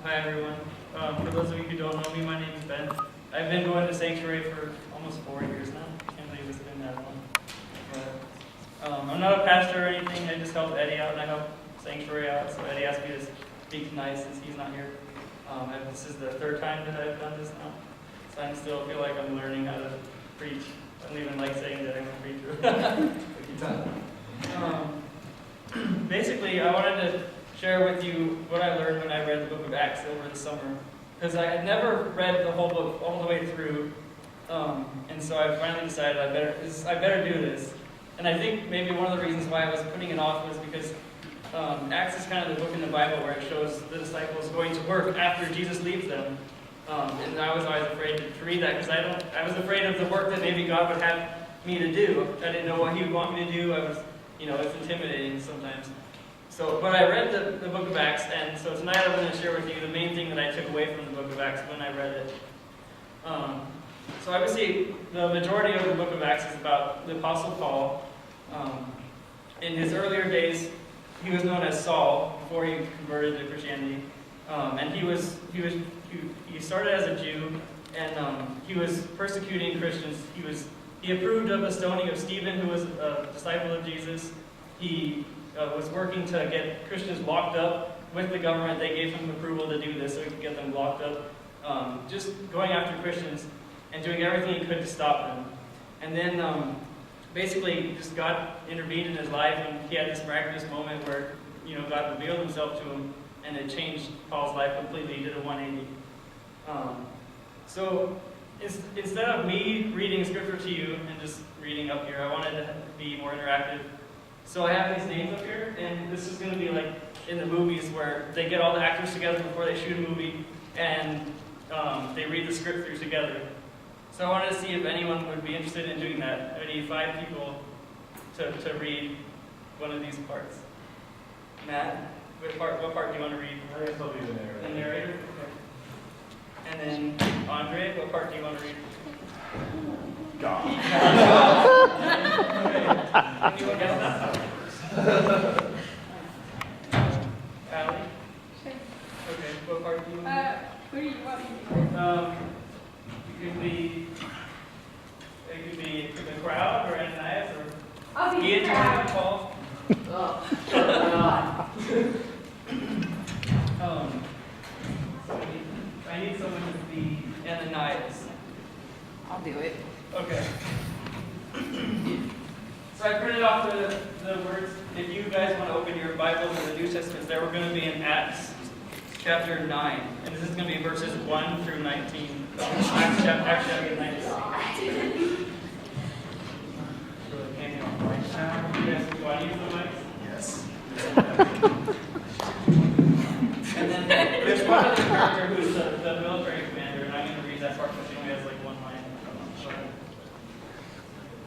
Hi everyone. For those of you who don't know me, my name is Ben. I've been going to Sanctuary for almost 4 years now. I can't believe it's been that long. But, I'm not a pastor or anything. I just help Eddie out and I help Sanctuary out. So Eddie asked me to speak tonight since he's not here. This is the third time that I've done this now. So I still feel like I'm learning how to preach. I don't even like saying that I'm a preacher. Basically, I wanted to share with you what I learned when I read the book of Acts over the summer. Because I had never read the whole book all the way through. And so I finally decided I better do this. And I think maybe one of the reasons why I was putting it off was because Acts is kind of the book in the Bible where it shows the disciples going to work after Jesus leaves them. And I was always afraid to read that because I was afraid of the work that maybe God would have me to do. I didn't know what He would want me to do. It's intimidating sometimes. But I read the book of Acts, and so tonight I'm going to share with you the main thing that I took away from the book of Acts when I read it. So obviously, the majority of the book of Acts is about the Apostle Paul. In his earlier days, he was known as Saul before he converted to Christianity, and he started as a Jew, and he was persecuting Christians. He approved of the stoning of Stephen, who was a disciple of Jesus. He was working to get Christians locked up with the government. They gave him approval to do this so he could get them locked up. Just going after Christians and doing everything he could to stop them. And then basically just God intervened in his life, and he had this miraculous moment where God revealed himself to him, and it changed Paul's life completely. He did a 180. So instead of me reading scripture to you and just reading up here, I wanted to be more interactive. So I have these names up here, and this is going to be like in the movies where they get all the actors together before they shoot a movie, and they read the script through together. So I wanted to see if anyone would be interested in doing that. I need 5 people to read one of these parts. Matt, what part do you want to read? I guess I'll be the narrator. The narrator? Okay. And then Andre, what part do you want to read? God. Okay. Anyone else? Allie? Sure. Okay, what part do you want to read? Who do you want me to It could be the crowd or Ananias or I'll be Ian, the do you want to crowd. Paul? I need someone to be Ananias. I'll do it. Okay. So I printed off the words. If you guys want to open your Bibles in the New Testament, there we're going to be in Acts chapter 9. And this is going to be verses 1 through 19. Acts chapter 19. Yes, do I use the mics? Yes. And then there's one other character who's the military commander, and I'm going to read that part because he only has like one line.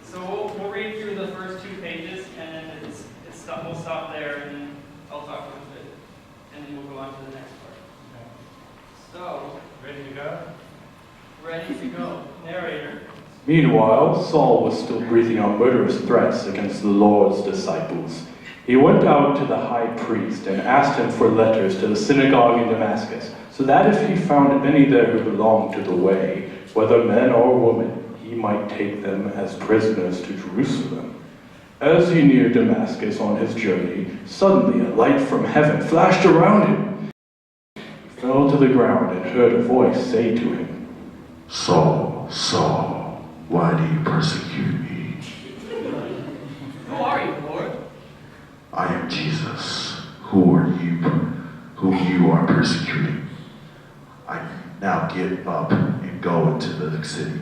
So we'll read through the first 2 pages, and then we'll stop there, and then I'll talk a little bit, and then we'll go on to the next part. So, Ready to go? ready to go. Narrator. Meanwhile, Saul was still breathing out murderous threats against the Lord's disciples. He went out to the high priest and asked him for letters to the synagogue in Damascus, so that if he found any there who belonged to the way, whether men or women, he might take them as prisoners to Jerusalem. As he neared Damascus on his journey, suddenly a light from heaven flashed around him. He fell to the ground and heard a voice say to him, Saul, Saul, why do you persecute me? Who are you, Lord? I am Jesus, whom you are persecuting. Now get up and go into the city.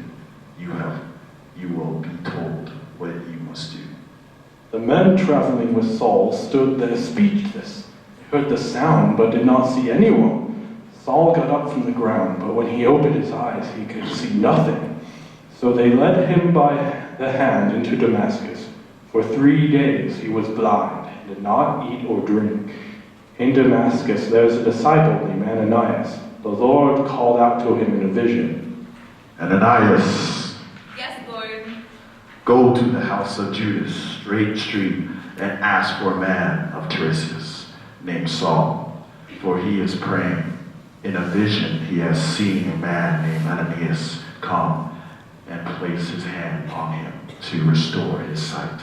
You will be told what you must do. The men traveling with Saul stood there speechless. They heard the sound, but did not see anyone. Saul got up from the ground, but when he opened his eyes, he could see nothing. So they led him by the hand into Damascus. For 3 days he was blind, and did not eat or drink. In Damascus there is a disciple named Ananias. The Lord called out to him in a vision. Ananias, Yes, Lord. go to the house of Judas, Straight Street, and ask for a man of Tarsus named Saul, for he is praying. In a vision, he has seen a man named Ananias come and place his hand on him to restore his sight.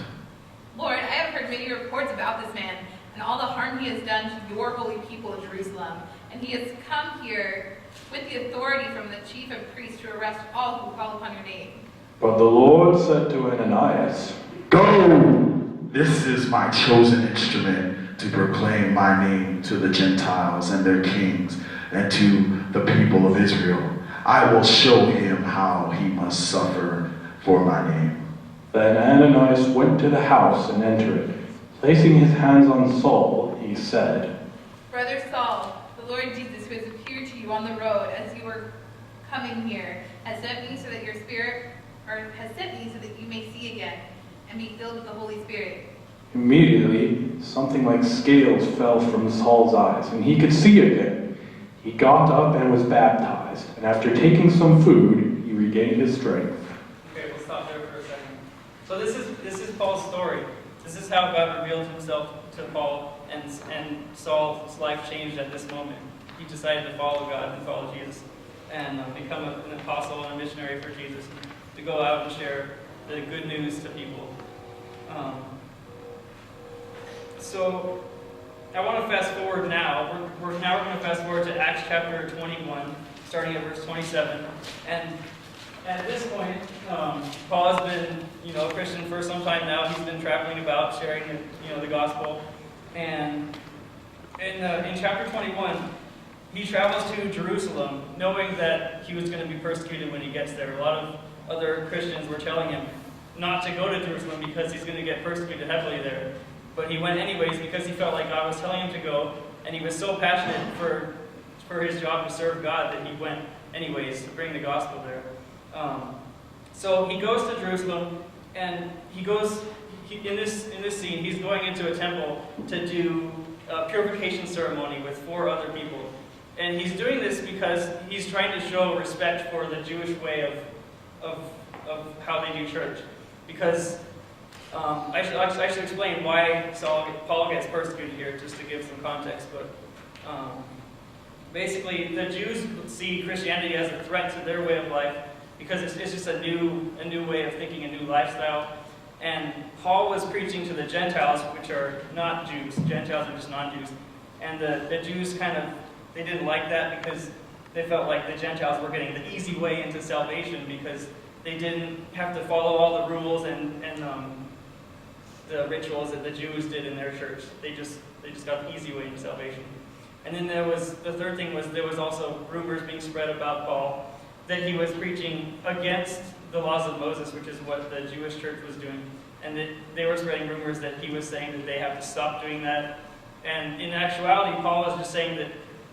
Lord, I have heard many reports about this man and all the harm he has done to your holy people in Jerusalem. And he has come here with the authority from the chief of priests to arrest all who call upon your name. But the Lord said to Ananias, Go! This is my chosen instrument to proclaim my name to the Gentiles and their kings and to the people of Israel. I will show him how he must suffer for my name. Then Ananias went to the house and entered it. Placing his hands on Saul, he said, Brother Saul, the Lord Jesus, who has appeared to you on the road as you were coming here, has sent me so that your spirit, or has sent me so that you may see again and be filled with the Holy Spirit. Immediately, something like scales fell from Saul's eyes, and he could see again. He got up and was baptized, and after taking some food, he regained his strength. Okay, we'll stop there for a second. So this is Paul's story. This is how God revealed himself to Paul, and Saul's life changed at this moment. He decided to follow God and follow Jesus, and become an apostle and a missionary for Jesus, to go out and share the good news to people. So I want to fast forward now. We're going to fast forward to Acts chapter 21, starting at verse 27. And at this point, Paul has been, a Christian for some time now. He's been traveling about, sharing, the gospel. And in chapter 21, he travels to Jerusalem, knowing that he was going to be persecuted when he gets there. A lot of other Christians were telling him not to go to Jerusalem because he's going to get persecuted heavily there. But he went anyways because he felt like God was telling him to go, and he was so passionate for his job to serve God that he went anyways to bring the gospel there. So he goes to Jerusalem, and in this scene, he's going into a temple to do a purification ceremony with 4 other people. And he's doing this because he's trying to show respect for the Jewish way of how they do church. Because I should explain why Paul gets persecuted here, just to give some context. But basically, the Jews see Christianity as a threat to their way of life because it's just a new way of thinking, a new lifestyle. And Paul was preaching to the Gentiles, which are not Jews. Gentiles are just non-Jews. And the Jews they didn't like that because they felt like the Gentiles were getting the easy way into salvation because they didn't have to follow all the rules and the rituals that the Jews did in their church. They just got the easy way into salvation. And then the third thing was there was also rumors being spread about Paul that he was preaching against the laws of Moses, which is what the Jewish church was doing. And that they were spreading rumors that he was saying that they have to stop doing that. And in actuality, Paul was just saying that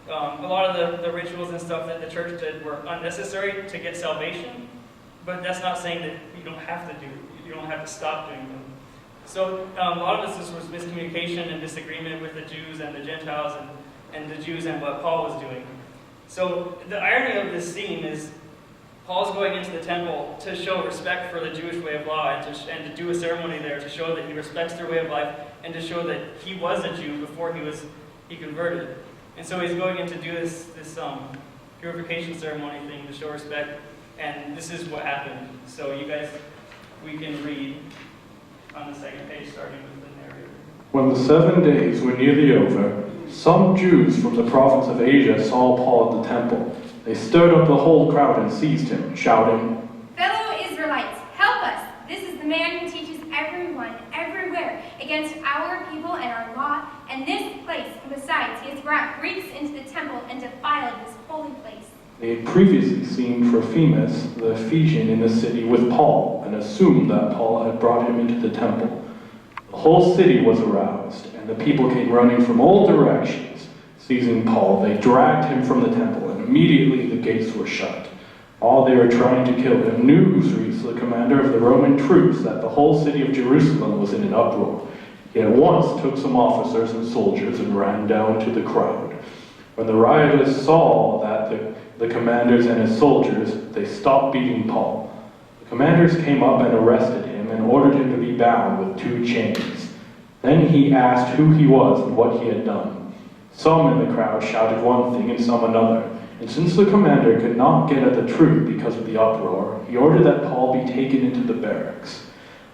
a lot of the rituals and stuff that the church did were unnecessary to get salvation, but that's not saying that you don't have to do, you don't have to stop doing them. So a lot of this was miscommunication and disagreement with the Jews and the Gentiles and the Jews and what Paul was doing. So the irony of this scene is Paul's going into the temple to show respect for the Jewish way of law and to do a ceremony there to show that he respects their way of life and to show that he was a Jew before he converted. And so he's going in to do this purification ceremony thing to show respect, and this is what happened. So you guys, we can read on the second page starting with the narrator. When the 7 days were nearly over, some Jews from the province of Asia saw Paul at the temple. They stirred up the whole crowd and seized him, shouting, Fellow Israelites, help us! This is the man who teaches everyone, everywhere, against our people and our law, and this place. And besides, he has brought Greeks into the temple and defiled this holy place. They had previously seen Trophimus, the Ephesian, in the city with Paul, and assumed that Paul had brought him into the temple. The whole city was aroused, and the people came running from all directions. Seizing Paul, they dragged him from the temple, and immediately the gates were shut. While they were trying to kill him, news reached the commander of the Roman troops that the whole city of Jerusalem was in an uproar. He at once took some officers and soldiers and ran down to the crowd. When the rioters saw that the commanders and his soldiers, they stopped beating Paul. The commanders came up and arrested him and ordered him to be bound with 2 chains. Then he asked who he was and what he had done. Some in the crowd shouted one thing and some another, and since the commander could not get at the truth because of the uproar, he ordered that Paul be taken into the barracks.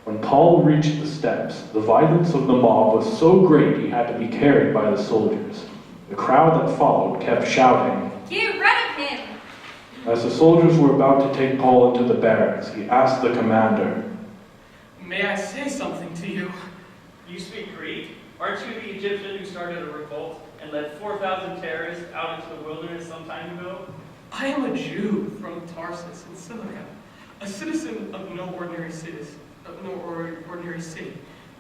When Paul reached the steps, the violence of the mob was so great he had to be carried by the soldiers. The crowd that followed kept shouting. Get rid of him! As the soldiers were about to take Paul into the barracks, he asked the commander, May I say something to you? You speak Greek? Aren't you the Egyptian who started a revolt and led 4,000 terrorists out into the wilderness some time ago? I am a Jew from Tarsus in Cilicia, a citizen of no ordinary city.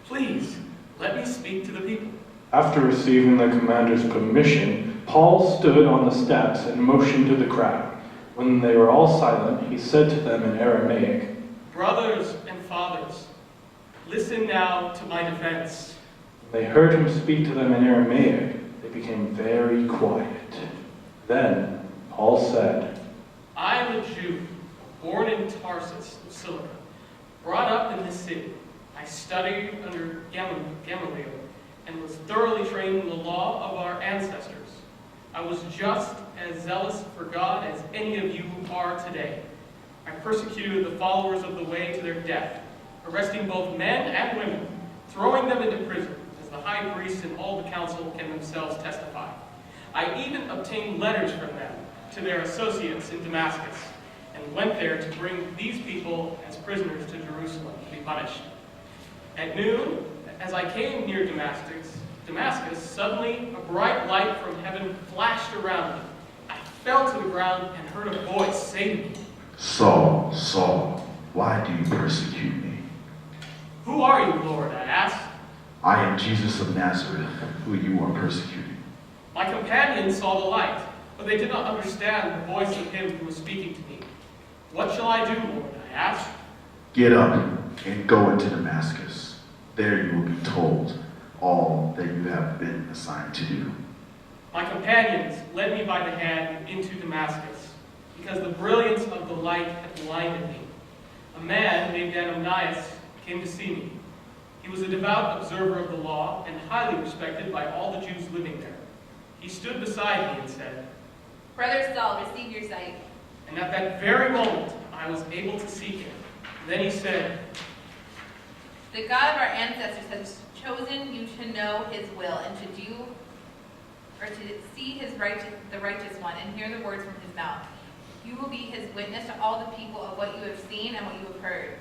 Please, let me speak to the people. After receiving the commander's permission, Paul stood on the steps and motioned to the crowd. When they were all silent, he said to them in Aramaic, Brothers and fathers, listen now to my defense. When they heard him speak to them in Aramaic, they became very quiet. Then Paul said, I am a Jew, born in Tarsus of Cilicia, brought up in this city. I studied under Gamaliel and was thoroughly trained in the law of our ancestors. I was just as zealous for God as any of you are today. I persecuted the followers of the way to their death, arresting both men and women, throwing them into prison, as the high priest and all the council can themselves testify. I even obtained letters from them to their associates in Damascus, and went there to bring these people as prisoners to Jerusalem to be punished. At noon, as I came near Damascus, suddenly a bright light from heaven flashed around me. I fell to the ground and heard a voice say to me, Saul, Saul, why do you persecute me? Who are you, Lord? I asked. I am Jesus of Nazareth, who you are persecuting. My companions saw the light, but they did not understand the voice of him who was speaking to me. What shall I do, Lord? I asked. Get up and go into Damascus. There you will be told all that you have been assigned to do. My companions led me by the hand into Damascus, because the brilliance of the light had blinded me. A man named Ananias came to see me. He was a devout observer of the law and highly respected by all the Jews living there. He stood beside me and said, Brother Saul, receive your sight. and at that very moment I was able to see him. Then he said, The God of our ancestors has chosen you to know his will and to do, or to see the righteous one and hear the words from his mouth. You will be his witness to all the people of what you have seen and what you have heard.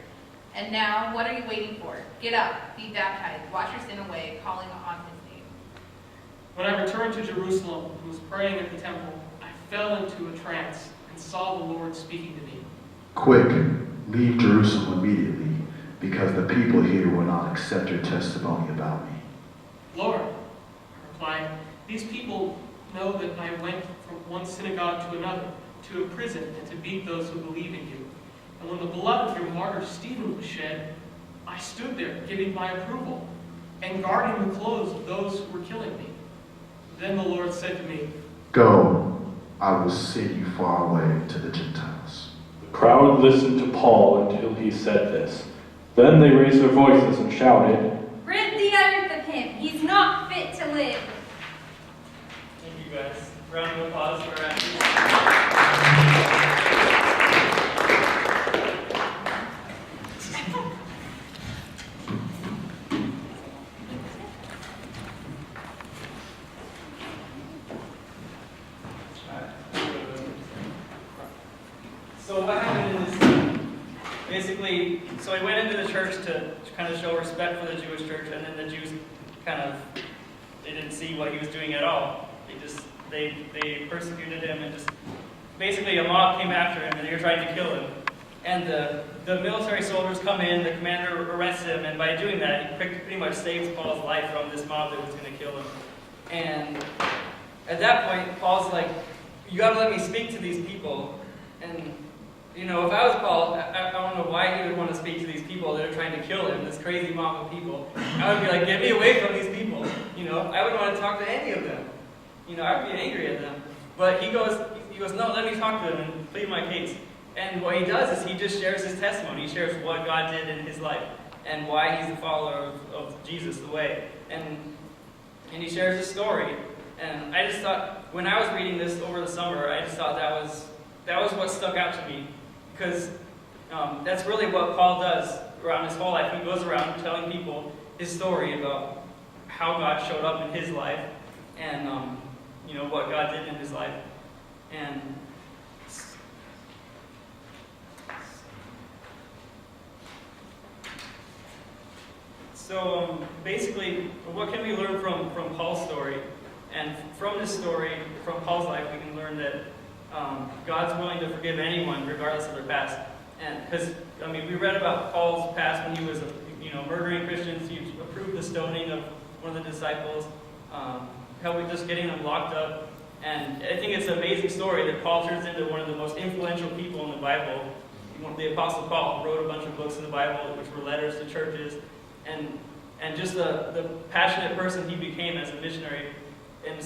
And now, what are you waiting for? Get up, be baptized, wash your sin away, calling on his name. When I returned to Jerusalem and was praying at the temple, I fell into a trance and saw the Lord speaking to me. Quick, leave Jerusalem immediately, because the people here will not accept your testimony about me. Lord, I replied, these people know that I went from one synagogue to another, to a prison, and to beat those who believe in you. And when the blood of your martyr Stephen was shed, I stood there giving my approval and guarding the clothes of those who were killing me. Then the Lord said to me, Go, I will send you far away to the Gentiles. The crowd listened to Paul until he said this. Then they raised their voices and shouted, Rid the earth of him! He's not fit to live! Thank you guys. Round of applause for Ashley. So what happened in this scene? Basically, so he went into the church to kind of show respect for the Jewish church, and then the Jews they didn't see what he was doing at all. They persecuted him, and just basically a mob came after him, and they were trying to kill him. And the military soldiers come in, the commander arrests him, and by doing that, he pretty much saves Paul's life from this mob that was going to kill him. And at that point, Paul's like, you got to let me speak to these people. And you know, if I was Paul, I don't know why he would want to speak to these people that are trying to kill him, this crazy mob of people. I would be like, get me away from these people. You know, I wouldn't want to talk to any of them. You know, I would be angry at them. But he goes, no, let me talk to them and plead my case. And what he does is he just shares his testimony. He shares what God did in his life and why he's a follower of Jesus, the way. And he shares his story. And I just thought, when I was reading this over the summer, I just thought that was what stuck out to me, because that's really what Paul does around his whole life. He goes around telling people his story about how God showed up in his life, and what God did in his life. And so basically, what can we learn from Paul's story? And from this story, from Paul's life, we can learn that God's willing to forgive anyone, regardless of their past. And because we read about Paul's past when he was, murdering Christians. He approved the stoning of one of the disciples, helping just getting them locked up. And I think it's an amazing story that Paul turns into one of the most influential people in the Bible. The Apostle Paul wrote a bunch of books in the Bible, which were letters to churches, and just the passionate person he became as a missionary in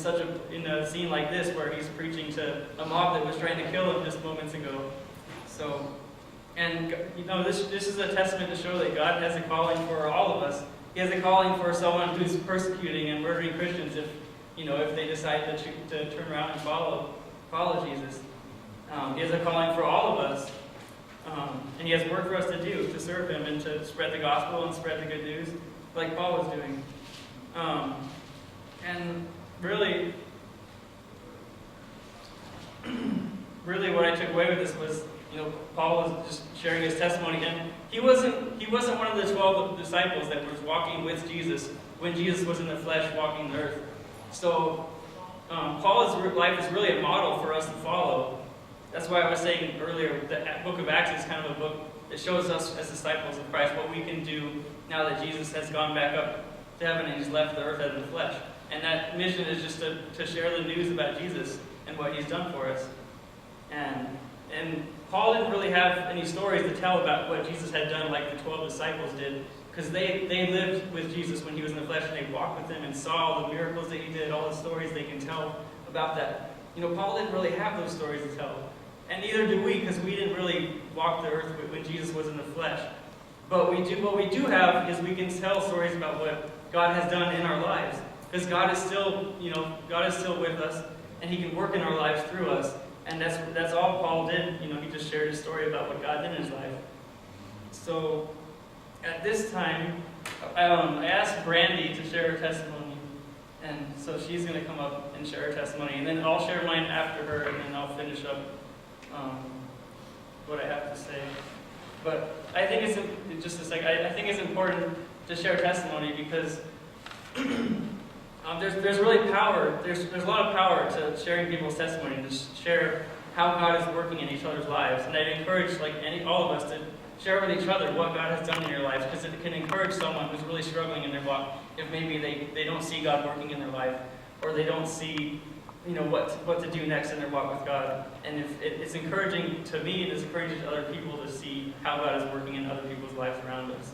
a scene like this, where he's preaching to a mob that was trying to kill him just moments ago. So, and this is a testament to show that God has a calling for all of us. He has a calling for someone who's persecuting and murdering Christians if they decide to turn around and follow Jesus. He has a calling for all of us, and he has work for us to do, to serve him and to spread the gospel and spread the good news, like Paul was doing. And really what I took away with this was, Paul was just sharing his testimony, and he wasn't one of the 12 disciples that was walking with Jesus when Jesus was in the flesh walking the earth. So Paul's life is really a model for us to follow. That's why I was saying earlier that the book of Acts is kind of a book that shows us as disciples of Christ what we can do now that Jesus has gone back up to heaven and he's left the earth as in the flesh. And that mission is just to share the news about Jesus and what he's done for us. And Paul didn't really have any stories to tell about what Jesus had done like the 12 disciples did, because they lived with Jesus when he was in the flesh, and they walked with him and saw all the miracles that he did, all the stories they can tell about that. Paul didn't really have those stories to tell. And neither do we, because we didn't really walk the earth when Jesus was in the flesh. But what we do have is we can tell stories about what God has done in our lives. Because God is still with us, and he can work in our lives through us. And that's all Paul did. He just shared his story about what God did in his life. So at this time, I asked Brandy to share her testimony. And so she's going to come up and share her testimony. And then I'll share mine after her, and then I'll finish up what I have to say. But I think I think it's important to share testimony, because there's really power. There's a lot of power to sharing people's testimony, and to share how God is working in each other's lives. And I'd encourage all of us to share with each other what God has done in your lives, because it can encourage someone who's really struggling in their walk if maybe they don't see God working in their life, or they don't see what to do next in their walk with God. And if it's encouraging to me, it is encouraging to other people to see how God is working in other people's lives around us.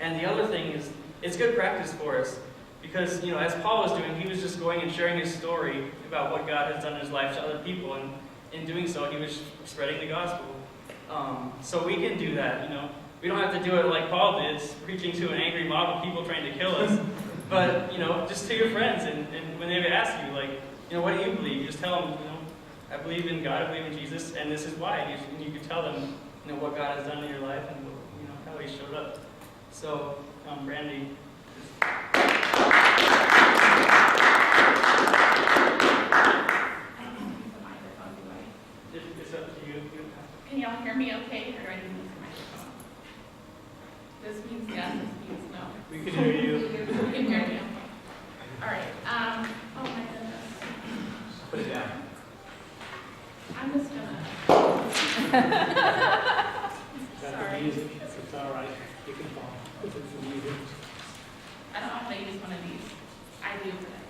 And the other thing is, it's good practice for us, because as Paul was doing, he was just going and sharing his story about what God has done in his life to other people, and in doing so, he was spreading the gospel. So we can do that. We don't have to do it like Paul did, preaching to an angry mob of people trying to kill us. But just to your friends, and when they ask you, what do you believe? You just tell them, I believe in God, I believe in Jesus, and this is why. And you can tell them, what God has done in your life, and how he showed up. So, Brandy. It's up to you. Can y'all hear me okay, or do I need to use the microphone? This means yes, this means no. We can hear you. You can hear me. All right. Oh my goodness. Put it down. I'm just gonna. Sorry. It's all right. You can fall. It's the music. I don't know how to use one of these. I do today.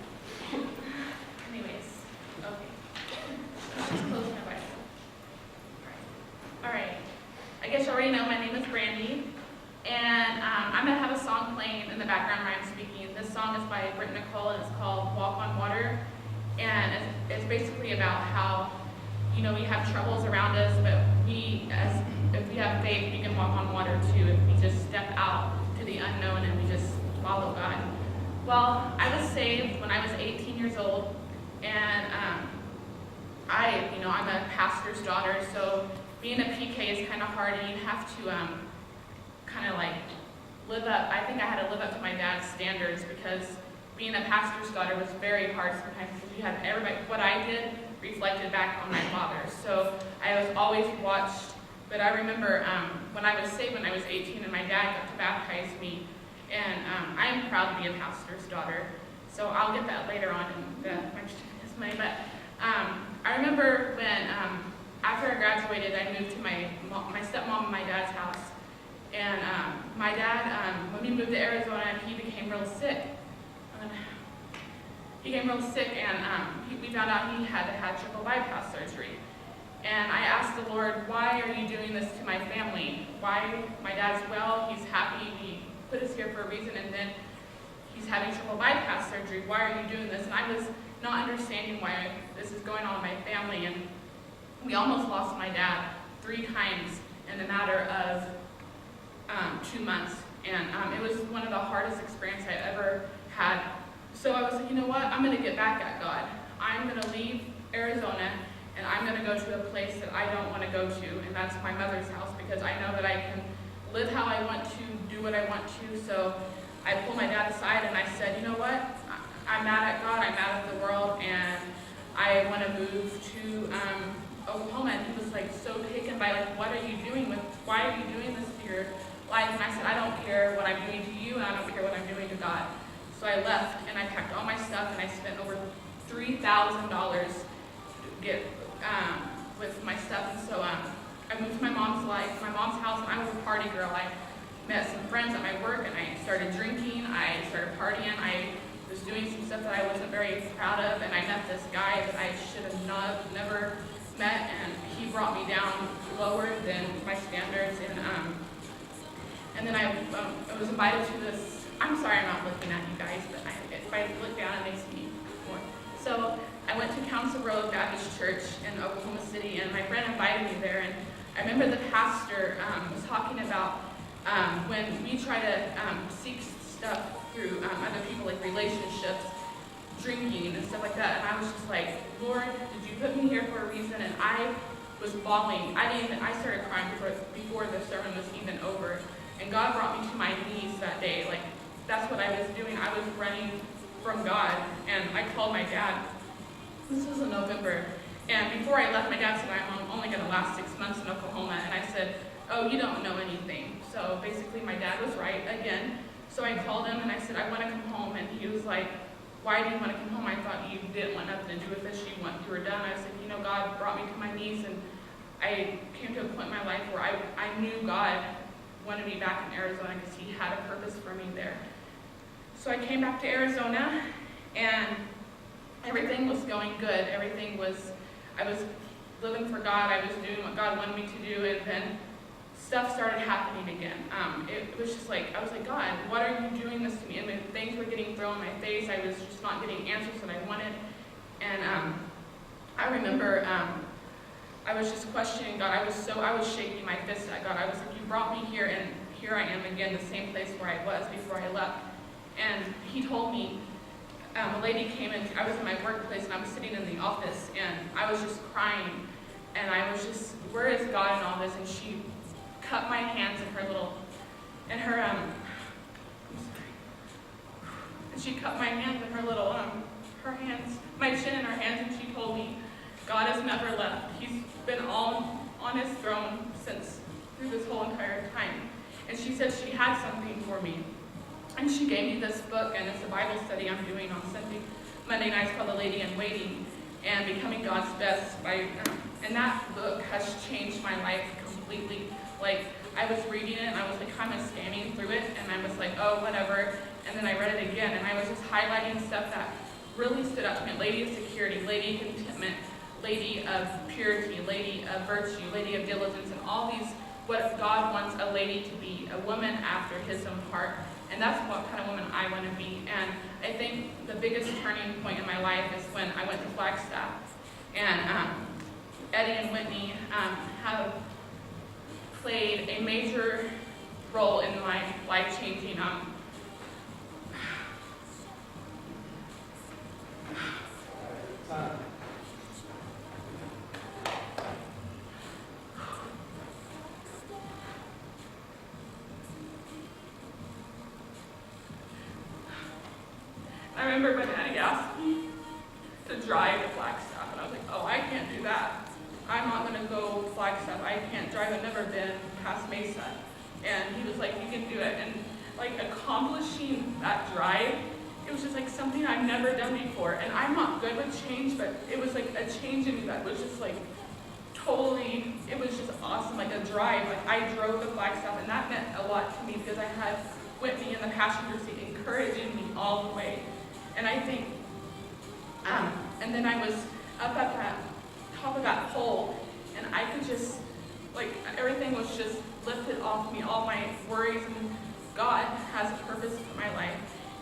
Anyways, okay. I'll just close my Bible. All right. I guess you already know my name is Brandy, and I'm gonna have a song playing in the background where I'm speaking. This song is by Britt Nicole, and it's called "Walk on Water," and it's basically about how we have troubles around us, but if we have faith, we can walk on water too. If we just step out to the unknown and we just follow God. Well, I was saved when I was 18 years old, And I'm a pastor's daughter, so being a PK is kind of hard, and you have to kind of like live up. I think I had to live up to my dad's standards, because being a pastor's daughter was very hard sometimes, because you had everybody, what I did reflected back on my father. So I was always watched. But I remember when I was saved when I was 18, and my dad got to baptize me, and I am proud to be a pastor's daughter. So I'll get that later on in the next testimony. But I remember when after I graduated, I moved to my stepmom and my dad's house. And my dad, when we moved to Arizona, he became real sick. And we found out he had to have triple bypass surgery. And I asked the Lord, why are you doing this to my family? Why? My dad's well, he's happy, he put us here for a reason, and then he's having triple bypass surgery. Why are you doing this? And I was not understanding why this is going on in my family. And we almost lost my dad 3 times in a matter of 2 months. And it was one of the hardest experiences I ever had. So I was like, you know what? I'm going to get back at God. I'm going to leave Arizona, and I'm going to go to a place that I don't want to go to, and that's my mother's house, because I know that I can live how I want to, do what I want to. So I pulled my dad aside, and I said, you know what? I'm mad at God, I'm mad at the world, and I want to move to Oklahoma. And he was like so taken by like, what are you doing why are you doing this to your life? And I said, I don't care what I'm doing to you, and I don't care what I'm doing to God. So I left, and I packed all my stuff, and I spent over $3,000 to get with my stuff. And so I moved to my mom's house, and I was a party girl. I met some friends at my work, and I started drinking, I started partying, I was doing some stuff that I wasn't very proud of, and I met this guy that I should have never met, and he brought me down lower than my standards. And then I was invited to this. I'm sorry I'm not looking at you guys, but if I look down, it makes me more. So I went to Council Road Baptist Church in Oklahoma City, and my friend invited me there. And I remember the pastor was talking about when we try to seek stuff through other people, like relationships, drinking, and stuff like that. And I was just like, Lord, did you put me here for a reason? And I was bawling. I started crying before the sermon was even over. And God brought me to my knees that day. Like, that's what I was doing. I was running from God. And I called my dad. This was in November. And before I left, my dad said, I'm only going to last 6 months in Oklahoma. And I said, oh, you don't know anything. So basically, my dad was right again. So I called him, and I said, I want to come home. And he was like, why do you want to come home? I thought you didn't want nothing to do with this. You were done. I said, God brought me to my knees, and I came to a point in my life where I knew God wanted me back in Arizona because he had a purpose for me there. So I came back to Arizona, and everything was going good. I was living for God. I was doing what God wanted me to do, and then stuff started happening again. It was just like, I was like, God, what are you doing this to me? And when things were getting thrown in my face, I was just not getting answers that I wanted. And I remember I was just questioning God. I was shaking my fist at God. I was like, you brought me here, and here I am again, the same place where I was before I left. And he told me, a lady came in, I was in my workplace, and I was sitting in the office, and I was just crying, and I was just, where is God in all this? And she cut my hands in her little, and her, I'm sorry, and she cut my hands in her little, her hands, my chin in her hands, and she told me, God has never left. He's been on his throne through this whole entire time. And she said she had something for me. And she gave me this book, and it's a Bible study I'm doing on Monday nights called The Lady in Waiting, and Becoming God's Best. And that book has changed my life completely. Like, I was reading it, and I was like kind of scanning through it, and I was like, oh, whatever. And then I read it again, and I was just highlighting stuff that really stood out to me. Lady of security, lady of contentment, lady of purity, lady of virtue, lady of diligence, and all these, what God wants a lady to be, a woman after his own heart. And that's what kind of woman I want to be. And I think the biggest turning point in my life is when I went to Flagstaff. And Eddie and Whitney have played a major role in my life-changing remember my daddy asked me to drive to Flagstaff, and I was like, oh, I can't do that. I'm not going to go Flagstaff. I can't drive. I've never been past Mesa. And he was like, you can do it. And like accomplishing that drive, it was just like something I've never done before. And I'm not good with change, but it was like a change in me that was just like totally, it was just awesome, like a drive. Like I drove to Flagstaff, and that meant a lot to me because I had Whitney in the passenger seat encouraging me all the way. And I think, and then I was up at that top of that pole, and I could just, like, everything was just lifted off me, all my worries, and God has a purpose for my life.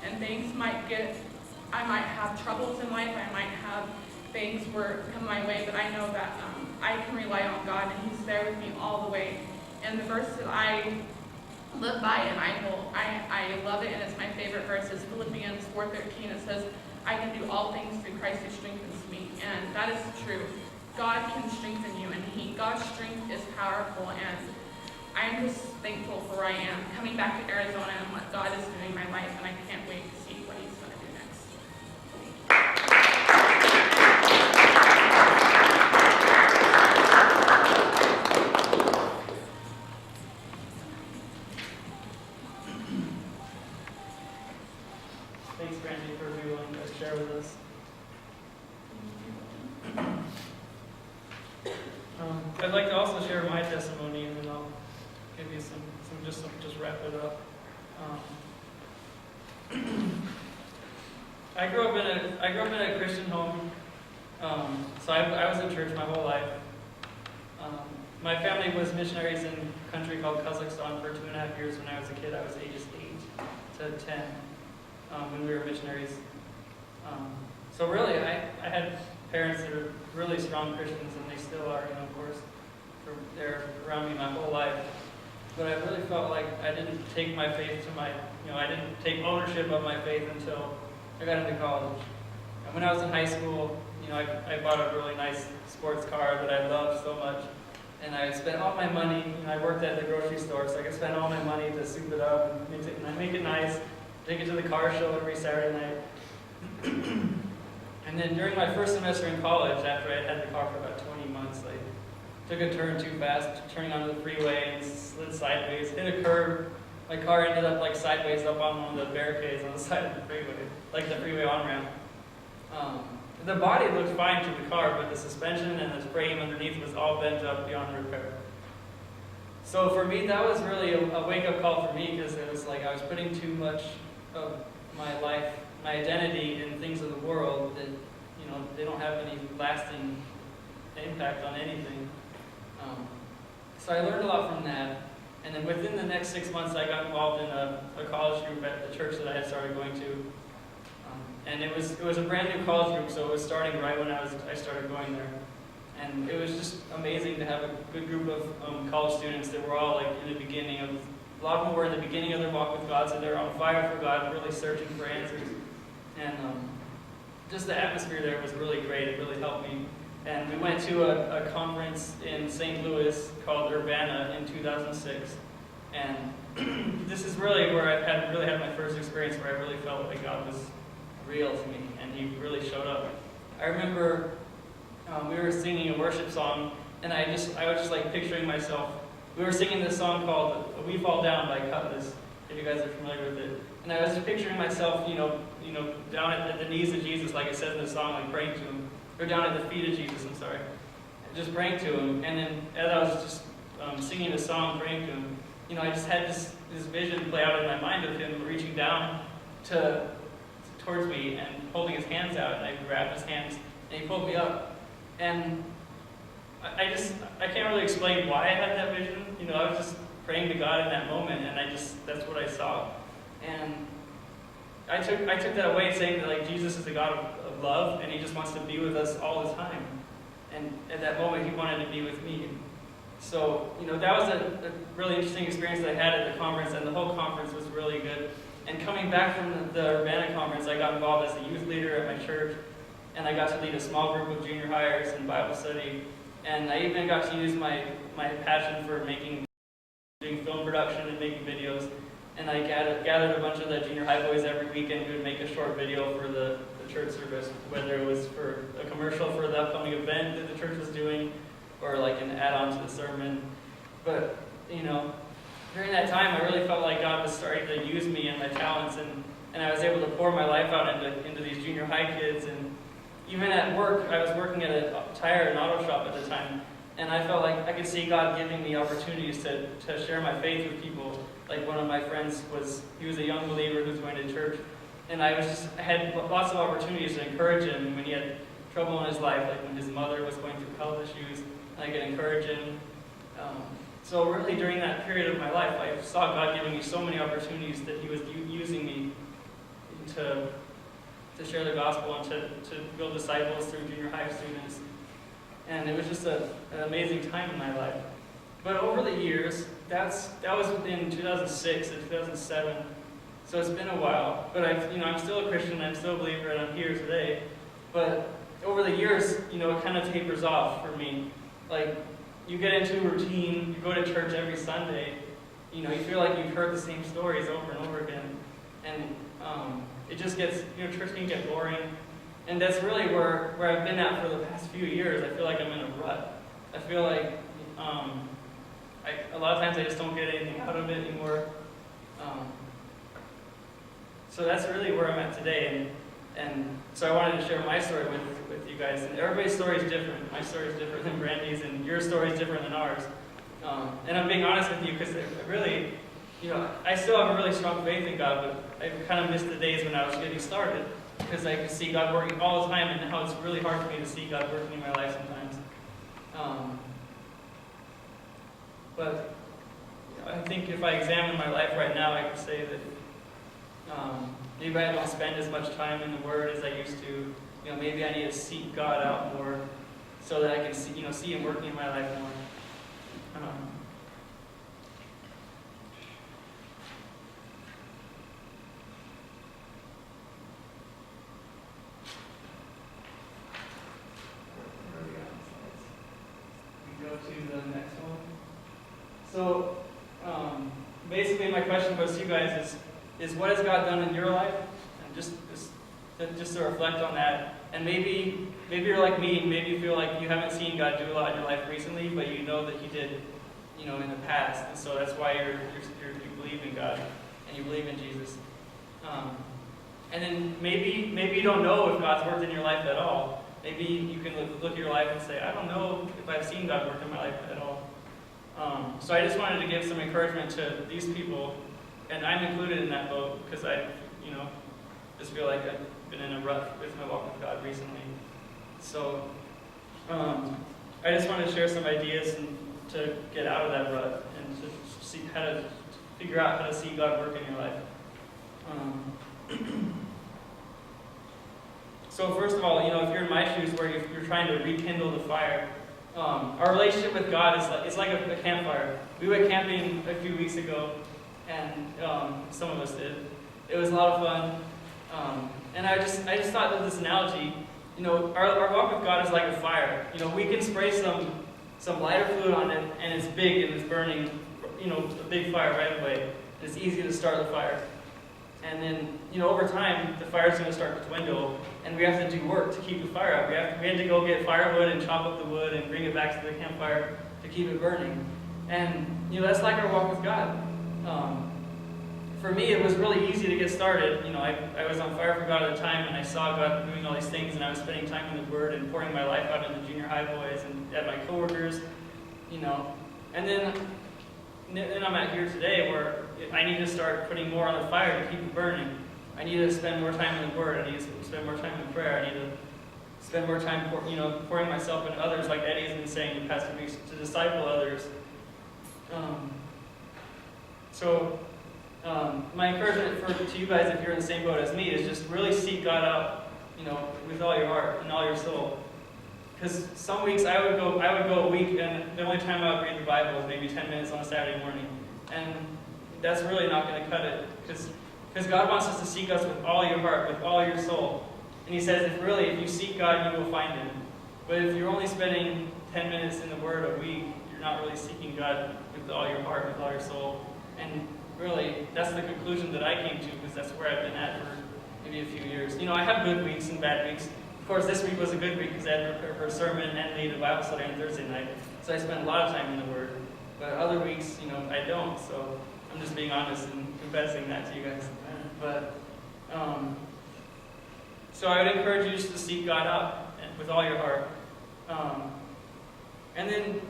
And things might get, I might have troubles in life, I might have things where come my way, but I know that I can rely on God, and He's there with me all the way. And the verse that I live by, and I love it, and it's my favorite verse, is Philippians 4:13. It says, I can do all things through Christ who strengthens me. And that is true. God can strengthen you, and God's strength is powerful, and I am just thankful for where I am, coming back to Arizona and what God is doing in my life, and I can't wait to see what He's going to do next. Thanks, Brandy, for being willing to share with us. I'd like to also share my testimony, and then I'll give you some just wrap it up. I grew up in a Christian home, so I was in church my whole life. My family was missionaries in a country called Kazakhstan for 2.5 years when I was a kid. I was ages 8 to 10 when we were missionaries. So really, I had parents that are really strong Christians, and they still are, of course. They're around me my whole life. But I really felt like I didn't take my faith to I didn't take ownership of my faith until I got into college. And when I was in high school, I bought a really nice sports car that I loved so much. And I spent all my money, I worked at the grocery store, so I could spend all my money to soup it up and make it nice, take it to the car show every Saturday night. And then during my first semester in college, after I had the car for about 20 months, I took a turn too fast, turning onto the freeway and slid sideways, hit a curb. My car ended up sideways up on one of the barricades on the side of the freeway, like the freeway on-ramp. The body looked fine to the car, but the suspension and the frame underneath was all bent up beyond repair. So for me, that was really a wake-up call for me, because it was like I was putting too much of my life, my identity in things of the world that, they don't have any lasting impact on anything. So I learned a lot from that. And then within the next 6 months, I got involved in a college group at the church that I had started going to. And it was a brand new college group, so it was starting right when I started going there. And it was just amazing to have a good group of college students that were all in the beginning of, a lot of them were in the beginning of their walk with God, so they're on fire for God, really searching for answers. And just the atmosphere there was really great. It really helped me. And we went to a conference in St. Louis called Urbana in 2006. And this is really where I really had my first experience where I really felt like God was real to me, and He really showed up. I remember we were singing a worship song, and I was just picturing myself. We were singing this song called "We Fall Down" by Cutlass, if you guys are familiar with it. And I was just picturing myself, down at the knees of Jesus, like it says in the song, praying to Him. Or down at the feet of Jesus, just praying to Him. And then as I was just singing the song, praying to Him, I just had this vision play out in my mind of Him reaching down towards me and holding His hands out, and I grabbed His hands, and He pulled me up. And I can't really explain why I had that vision. I was just praying to God in that moment, and that's what I saw. And I took that away, saying that Jesus is a God of love, and He just wants to be with us all the time. And at that moment, He wanted to be with me. So, that was a really interesting experience that I had at the conference, and the whole conference was really good. And coming back from the Urbana conference, I got involved as a youth leader at my church, and I got to lead a small group of junior hires in Bible study. And I even got to use my passion for doing film production and making videos. And I gathered gathered a bunch of the junior high boys every weekend. We would make a short video for the church service, whether it was for a commercial for the upcoming event that the church was doing, or like an add-on to the sermon. But, you know, during that time, I really felt like God was starting to use me and my talents, and I was able to pour my life out into these junior high kids. And even at work, I was working at a tire and auto shop at the time, and I felt like I could see God giving me opportunities to share my faith with people. Like one of my friends he was a young believer who was going to church, and I had lots of opportunities to encourage him when he had trouble in his life, like when his mother was going through health issues. I could encourage him. So really during that period of my life, I saw God giving me so many opportunities that he was using me to share the gospel and to build disciples through junior high students. And it was just an amazing time in my life. But over the years, that was in 2006 and 2007, so it's been a while. But I'm still a Christian, I'm still a believer, and I'm here today. But over the years, it kind of tapers off for me. Like, you get into a routine, you go to church every Sunday, you feel like you've heard the same stories over and over again. And it just gets, church can get boring. And that's really where I've been at for the past few years. I feel like I'm in a rut. I feel like a lot of times I just don't get anything out of it anymore. So that's really where I'm at today. And so I wanted to share my story with you guys. And everybody's story is different. My story is different than Brandy's, and your story is different than ours. And I'm being honest with you because really, I still have a really strong faith in God, but I kind of missed the days when I was getting started because I could see God working all the time, and now it's really hard for me to see God working in my life sometimes. But I think if I examine my life right now, I could say that maybe I don't spend as much time in the Word as I used to. Maybe I need to seek God out more so that I can see Him working in my life more. We go to the next one. So, basically, my question was to you guys is what has God done in your life? And just to reflect on that. And maybe you're like me, and maybe you feel like you haven't seen God do a lot in your life recently, but you know that He did, in the past. And so that's why you believe in God and you believe in Jesus. And then maybe you don't know if God's worked in your life at all. Maybe you can look at your life and say, I don't know if I've seen God work in my life at all. So I just wanted to give some encouragement to these people, and I'm included in that boat because I, just feel like I've been in a rut with my walk with God recently. So I just wanted to share some ideas to get out of that rut and to see how to figure out how to see God work in your life. So first of all, if you're in my shoes where you're trying to rekindle the fire, our relationship with God is like a campfire. We went camping a few weeks ago, and some of us did. It was a lot of fun. And I just thought of this analogy. Our walk with God is like a fire. We can spray some lighter fluid on it, and it's big and it's burning, a big fire right away. It's easy to start the fire. And then, over time, the fire's going to start to dwindle, and we have to do work to keep the fire up. We had to go get firewood and chop up the wood and bring it back to the campfire to keep it burning. And, that's like our walk with God. For me, it was really easy to get started. I was on fire for God at the time, and I saw God doing all these things, and I was spending time in the Word and pouring my life out in the junior high boys and at my coworkers, And then I'm at here today where I need to start putting more on the fire to keep it burning. I need to spend more time in the Word. I need to spend more time in prayer. I need to spend more time, pouring myself into others, like Eddie has been saying the past 2 weeks, to disciple others. My encouragement to you guys, if you're in the same boat as me, is just really seek God out, with all your heart and all your soul. Because some weeks I would go a week, and the only time I would read the Bible is maybe 10 minutes on a Saturday morning, and that's really not going to cut it. Because God wants us to seek us with all your heart, with all your soul. And He says, if you seek God, you will find Him. But if you're only spending 10 minutes in the Word a week, you're not really seeking God with all your heart, with all your soul. And really, that's the conclusion that I came to, because that's where I've been at for maybe a few years. I have good weeks and bad weeks. Of course, this week was a good week because I had to prepare for a sermon and lead a Bible study on Thursday night. So I spent a lot of time in the Word. But other weeks, I don't. So I'm just being honest and confessing that to you guys. But, so I would encourage you just to seek God out with all your heart. And then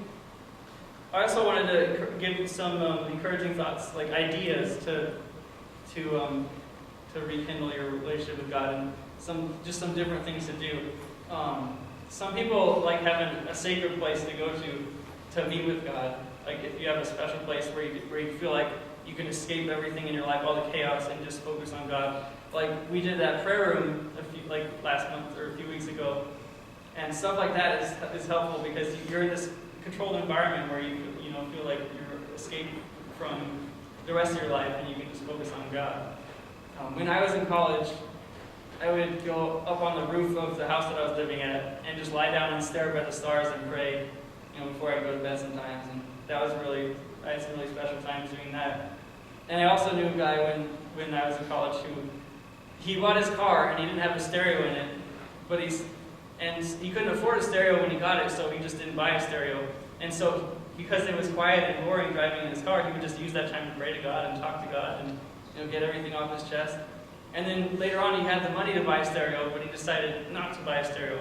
I also wanted to give some encouraging thoughts, like ideas to rekindle your relationship with God, and some different things to do. Some people like having a sacred place to go to meet with God. Like if you have a special place where you feel like you can escape everything in your life, all the chaos, and just focus on God. Like we did that prayer room last month or a few weeks ago, and stuff like that is helpful because you're in this controlled environment where you feel like you're escaping from the rest of your life, and you can just focus on God. When I was in college, I would go up on the roof of the house that I was living at and just lie down and stare up at the stars and pray, before I go to bed sometimes. And I had some really special times doing that. And I also knew a guy when I was in college who, he bought his car and he didn't have a stereo in it, but he couldn't afford a stereo when he got it, so he just didn't buy a stereo. And so, because it was quiet and boring driving in his car, he would just use that time to pray to God and talk to God and get everything off his chest. And then later on, he had the money to buy a stereo, but he decided not to buy a stereo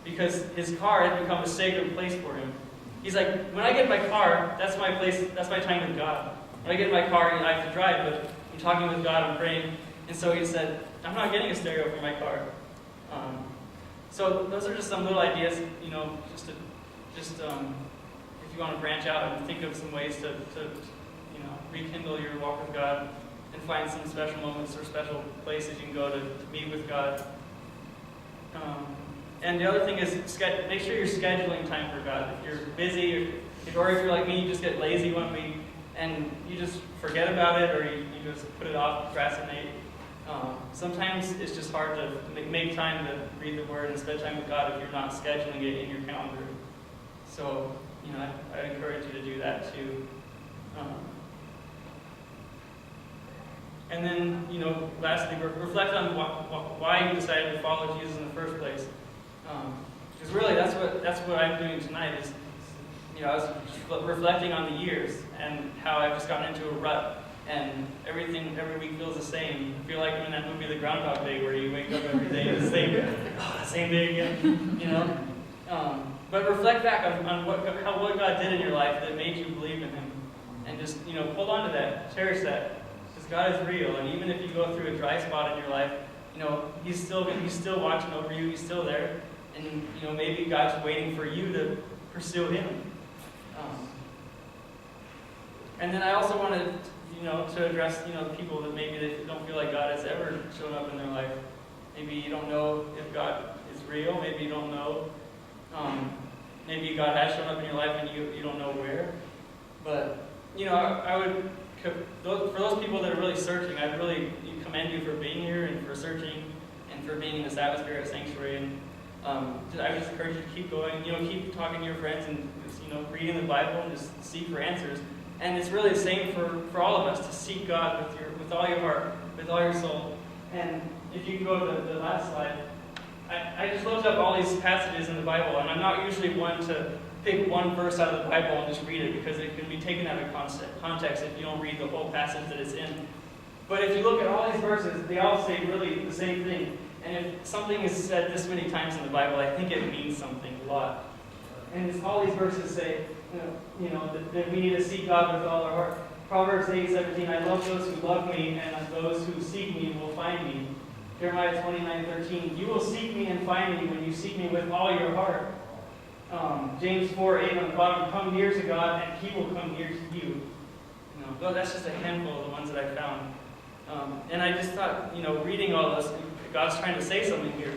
because his car had become a sacred place for him. He's like, when I get in my car, that's my place, that's my time with God. When I get in my car, I have to drive, but I'm talking with God, I'm praying. And so he said, I'm not getting a stereo for my car. So those are just some little ideas, if you want to branch out and think of some ways to rekindle your walk with God and find some special moments or special places you can go to meet with God. And the other thing is make sure you're scheduling time for God. If you're busy, or if you're like me, you just get lazy one week and you just forget about it, or you just put it off, procrastinate. Sometimes it's just hard to make time to read the Word and spend time with God if you're not scheduling it in your calendar. So, I encourage you to do that too. And then, lastly, reflect on why you decided to follow Jesus in the first place. Because really, that's what I'm doing tonight. Is I was reflecting on the years and how I've just gotten into a rut, and every week feels the same. I feel like I'm in that movie, The Groundhog Day, where you wake up every day and the same day again. But reflect back on what God did in your life that made you believe in Him, and just hold on to that, cherish that. God is real, and even if you go through a dry spot in your life, He's still watching over you. He's still there, and maybe God's waiting for you to pursue Him. And then I also wanted, to address, people that maybe they don't feel like God has ever shown up in their life. Maybe you don't know if God is real. Maybe you don't know. Maybe God has shown up in your life and you don't know where. But I would. For those people that are really searching, I really commend you for being here and for searching and for being in this atmosphere at Sanctuary. And I would just encourage you to keep going. Keep talking to your friends and just, reading the Bible and just seek for answers. And it's really the same for all of us to seek God with all your heart, with all your soul. And if you can go to the last slide, I just looked up all these passages in the Bible, and I'm not usually one to pick one verse out of the Bible and just read it because it can be taken out of context if you don't read the whole passage that it's in. But if you look at all these verses, they all say really the same thing. And if something is said this many times in the Bible, I think it means something a lot. And all these verses say, that we need to seek God with all our heart. Proverbs 8:17, I love those who love me, and those who seek me will find me. Jeremiah 29:13, you will seek me and find me when you seek me with all your heart. James 4:8 on the bottom, come near to God and He will come near to you. Though that's just a handful of the ones that I found. And I just thought, reading all this, God's trying to say something here.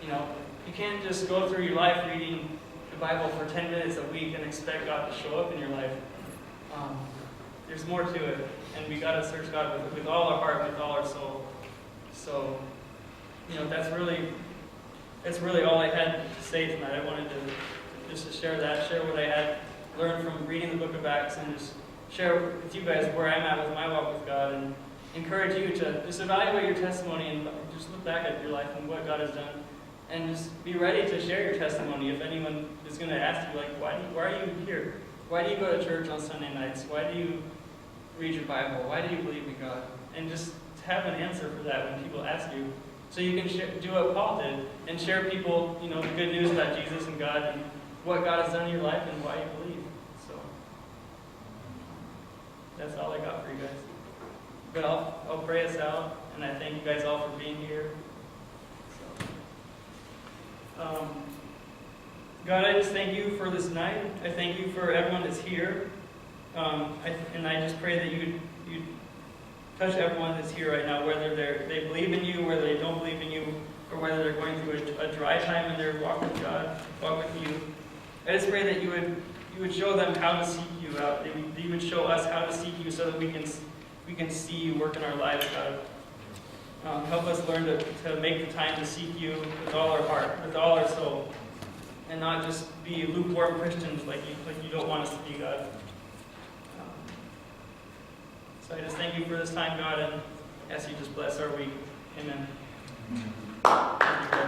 You can't just go through your life reading the Bible for 10 minutes a week and expect God to show up in your life. There's more to it, and we got to search God with all our heart, with all our soul. So, that's really all I had to say tonight. I wanted to just share what I had learned from reading the book of Acts and just share with you guys where I'm at with my walk with God, and encourage you to just evaluate your testimony and just look back at your life and what God has done. And just be ready to share your testimony if anyone is going to ask you, like, why are you here? Why do you go to church on Sunday nights? Why do you read your Bible? Why do you believe in God? And just have an answer for that when people ask you. So you can do what Paul did and share people, the good news about Jesus and God and what God has done in your life and why you believe. So that's all I got for you guys. But I'll pray us out, and I thank you guys all for being here. God, I just thank you for this night. I thank you for everyone that's here. And I just pray that you touch everyone that's here right now, whether they believe in you, whether they don't believe in you, or whether they're going through a dry time in their walk with God, walk with you. I just pray that you would show them how to seek you out. That you would show us how to seek you so that we can see you work in our lives, God. Help us learn to make the time to seek you with all our heart, with all our soul, and not just be lukewarm Christians like you don't want us to be, God. So I just thank you for this time, God, and ask you just bless our week. Amen. Thank you, God.